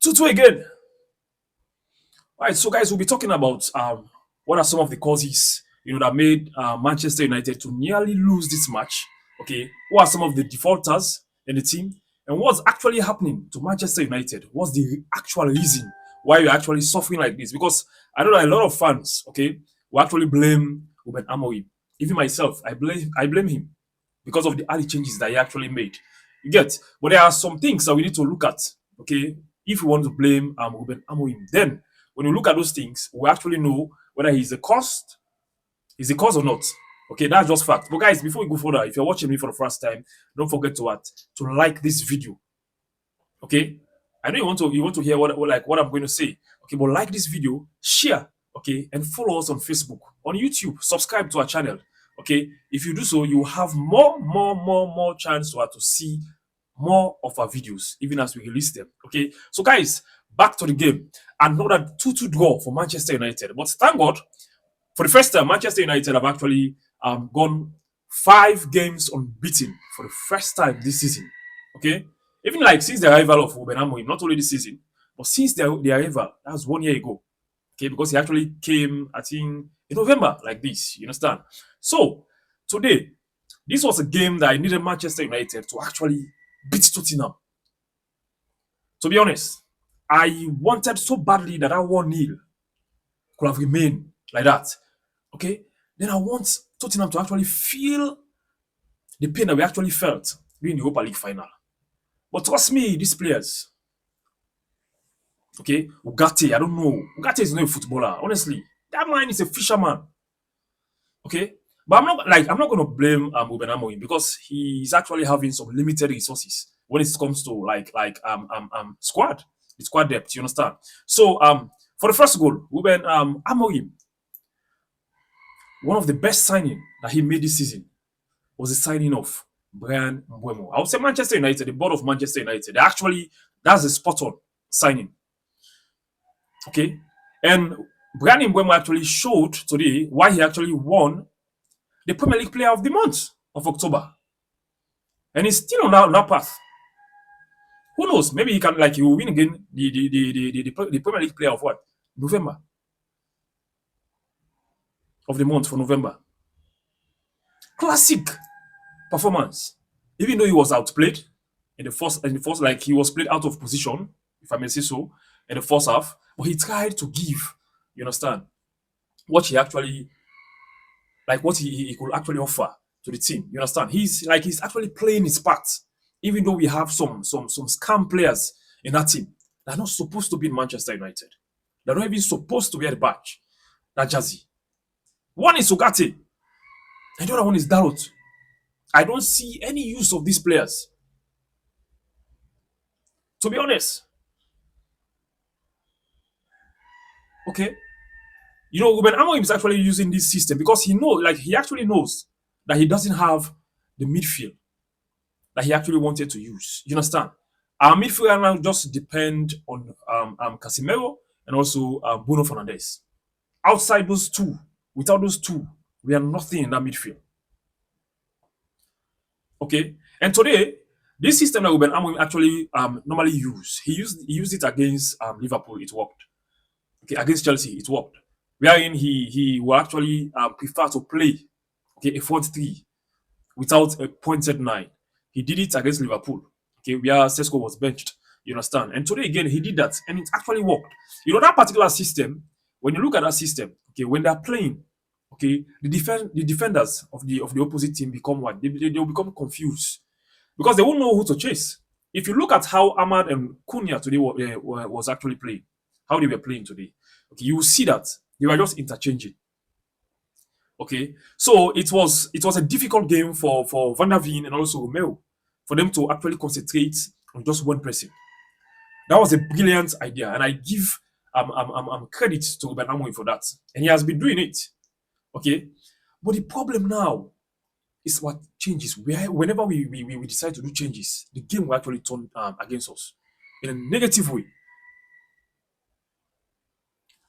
2-2 again. All right, so guys, we'll be talking about what are some of the causes that made Manchester United to nearly lose this match. Okay, what are some of the defaulters in the team, and what's actually happening to Manchester United? What's the actual reason why you're actually suffering like this? Because I know that a lot of fans, okay, will actually blame Ruben Amorim. Even myself, I blame him because of the early changes that he actually made. You get, but there are some things that we need to look at. Okay, if we want to blame Ruben Amorim, then when you look at those things, we actually know whether he's the cause or not. Okay, that's just fact. But guys, before we go further, if you're watching me for the first time, don't forget to like this video. Okay, I know you want to hear what I'm going to say. Okay, but like this video, share, okay, and follow us on Facebook, on YouTube, subscribe to our channel. Okay, if you do so, you have more chance to see more of our videos, even as we release them. Okay, so guys, back to the game. Another 2-2 draw for Manchester United. But thank God, for the first time, Manchester United have actually gone 5 games unbeaten for the first time this season. Okay, even like since the arrival of Ruben Amorim, not only this season, but since the arrival, that was 1 year ago. Okay, because he actually came, I think, in November, like this. You understand? So today, this was a game that I needed Manchester United to actually beat Tottenham. To be honest, I wanted so badly that 1-0 could have remained like that. Okay, then I want Tottenham to actually feel the pain that we actually felt during the Europa League final. But trust me, these players, okay, Ugarte, I don't know. Ugarte is not a footballer, honestly. That man is a fisherman. Okay, but I'm not gonna blame Ruben Amorim because he's actually having some limited resources when it comes to squad, the squad depth. You understand? So for the first goal, Ruben Amorim, one of the best signing that he made this season was the signing of Brian Mbeumo. I would say Manchester United, the board of Manchester United, that's a spot on signing. Okay, and Brian Mbeumo actually showed today why he actually won the Premier League Player of the Month of October, and he's still on that path. Who knows? Maybe he will win again the Premier League Player of what, November, of the month for November. Classic performance. Even though he was outplayed in the first, like he was played out of position, if I may say so, in the first half, but he tried to give, you understand, what he actually what he could actually offer to the team. You understand? He's actually playing his part, even though we have some scam players in that team. They're not supposed to be in Manchester United. They're not even supposed to wear the badge, that jersey. One is Ugarte, and the other one is Dalot. I don't see any use of these players. To be honest, okay. Ruben Amorim is actually using this system because he actually knows that he doesn't have the midfield that he actually wanted to use. You understand? Our midfield now just depend on Casemiro and also Bruno Fernandes. Outside those two, without those two, we are nothing in that midfield. Okay, and today, this system that Ruben Amorim actually normally he used it against Liverpool. It worked. Okay, against Chelsea, it worked. Wherein he will actually prefer to play, okay, a 4-3 without a pointed nine. He did it against Liverpool, okay, where Sesko was benched. You understand? And today again, he did that, and it actually worked. That particular system. When you look at that system, okay, when they're playing, okay, the defenders of the opposite team become what? They'll become confused because they won't know who to chase. If you look at how Ahmad and Cunha today was actually playing, how they were playing today, okay, you will see that they were just interchanging. Okay, so it was a difficult game for Van der Veen and also Romeo for them to actually concentrate on just one person. That was a brilliant idea, and I give credit to Ruben Amorim for that, and he has been doing it. Okay, but the problem now is what changes. Whenever we decide to do changes, the game will actually turn against us in a negative way.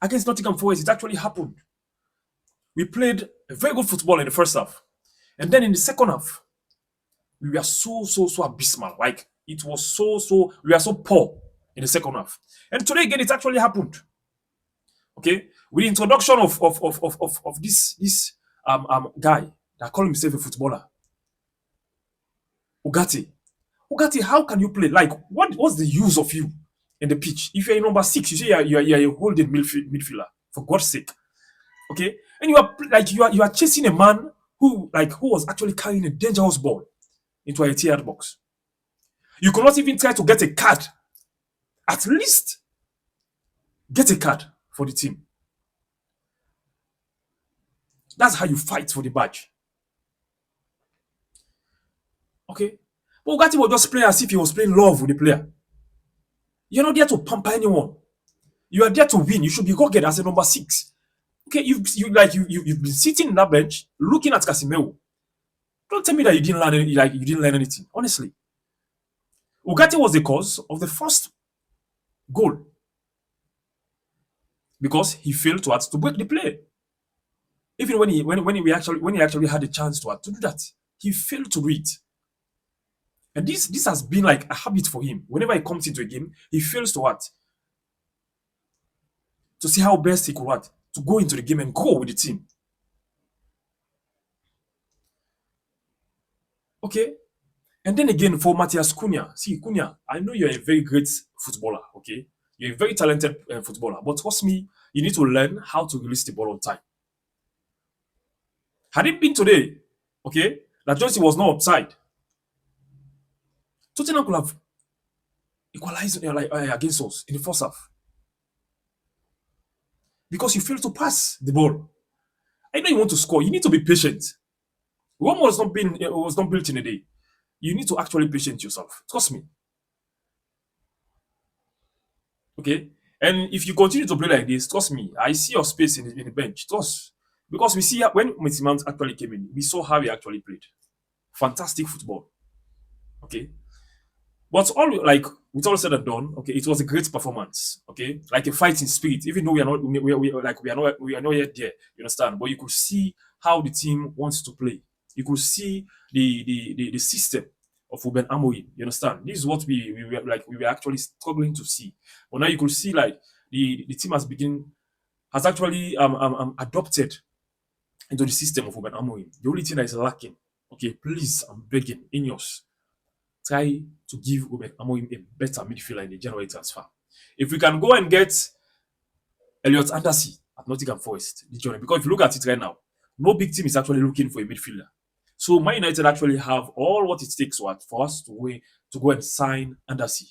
Against Nottingham Forest, it actually happened. We played a very good football in the first half, and then in the second half, we were so abysmal. Like it was we were so poor. in the second half. And today again, it actually happened. Okay, with the introduction of this guy that call himself a footballer, Ugati. Ugati, how can you play? Like, what's the use of you in the pitch? If you're a number six, you say you're a holding midfielder, for God's sake. Okay, and you are chasing a man who was actually carrying a dangerous ball into a tiered box. You could not even try to get a card. At least get a card for the team. That's how you fight for the badge. Okay? But Ugati was just playing as if he was playing love with the player. You're not there to pamper anyone. You are there to win. You should be rugged as a number six. Okay, you've been sitting in that bench looking at Casemiro. Don't tell me that you didn't learn anything. Honestly, Ugati was the cause of the first goal because he failed to break the play. Even when he actually had a chance to do that, he failed to do it. And this has been like a habit for him. Whenever he comes into a game, he fails to see how best he could to go into the game and go with the team. Okay. And then again, for Matthias Cunha, see, Cunha, I know you're a very great footballer, okay? You're a very talented footballer, but trust me, you need to learn how to release the ball on time. Had it been today, okay, that Chelsea was not upside, Tottenham could have equalized against us in the first half. Because you failed to pass the ball. I know you want to score. You need to be patient. Rome was not built in a day. You need to actually patient yourself. Trust me. Okay? And if you continue to play like this, trust me, I see your space in the bench. Trust. Because we see when Mason Mount actually came in, we saw how he actually played. Fantastic football. Okay? But with all said and done, okay, it was a great performance. Okay, like a fighting spirit. Even though we are not yet there. You understand? But you could see how the team wants to play. You could see the system of Ruben Amorim. You understand? This is what we were actually struggling to see. But now you could see like the team has actually adopted into the system of Ruben Amorim. The only thing that is lacking, okay, please, I'm begging, Ineos, try to give Ruben Amorim a better midfielder in the January transfer. If we can go and get Elliot Anderson at Nottingham Forest, because if you look at it right now, no big team is actually looking for a midfielder. So Man United actually have all what it takes for us to go and sign Anderson.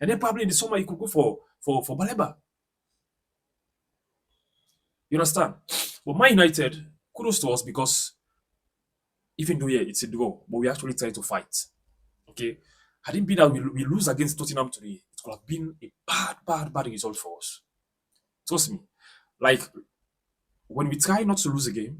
And then probably in the summer you could go for Baleba. You understand? But Man United, kudos to us because even though it's a draw, but we actually try to fight. Okay, had it been that we lose against Tottenham today, it could have been a bad result for us. Trust me. Like, when we try not to lose a game,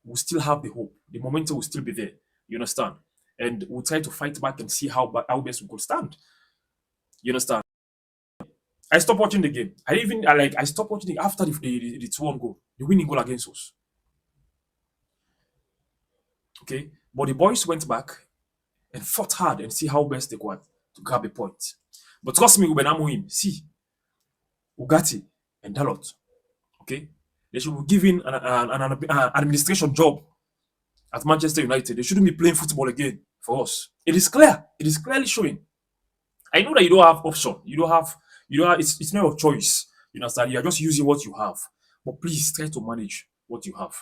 we'll still have the hope. The momentum will still be there. You understand? And we'll try to fight back and see how best we could stand. You understand? I stopped watching the game. I stopped watching it after the 2-1 goal, the winning goal against us. Okay, but the boys went back and fought hard and see how best they could to grab a point. But trust me, Ruben Amorim, see, Ugati and Dalot, okay, they should be given an administration job at Manchester United. They shouldn't be playing football again for us. It is clear. It is clearly showing. I know that you don't have option. It's not your choice. You understand? You are just using what you have. But please try to manage what you have.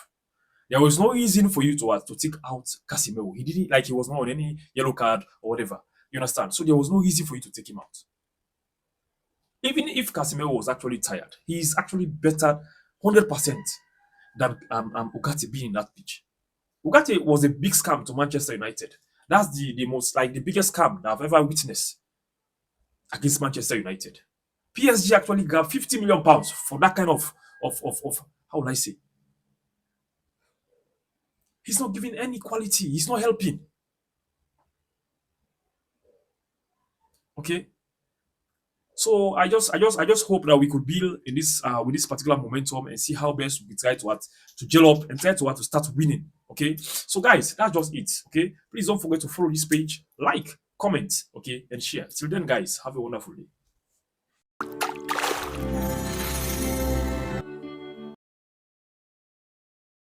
There was no reason for you to take out Casemiro. He didn't he was not on any yellow card or whatever. You understand? So there was no reason for you to take him out. Even if Casemiro was actually tired, he is actually better 100% than Ugati being in that pitch. Ugati was a big scam to Manchester United. That's the biggest scam that I've ever witnessed against Manchester United. PSG actually grabbed £50 million for that kind of how would I say? He's not giving any quality. He's not helping. Okay. So I just hope that we could build in this with this particular momentum and see how best we try to gel up and try to start winning. Okay. So guys, that's just it. Okay. Please don't forget to follow this page, like, comment, okay, and share. Till then, guys, have a wonderful day.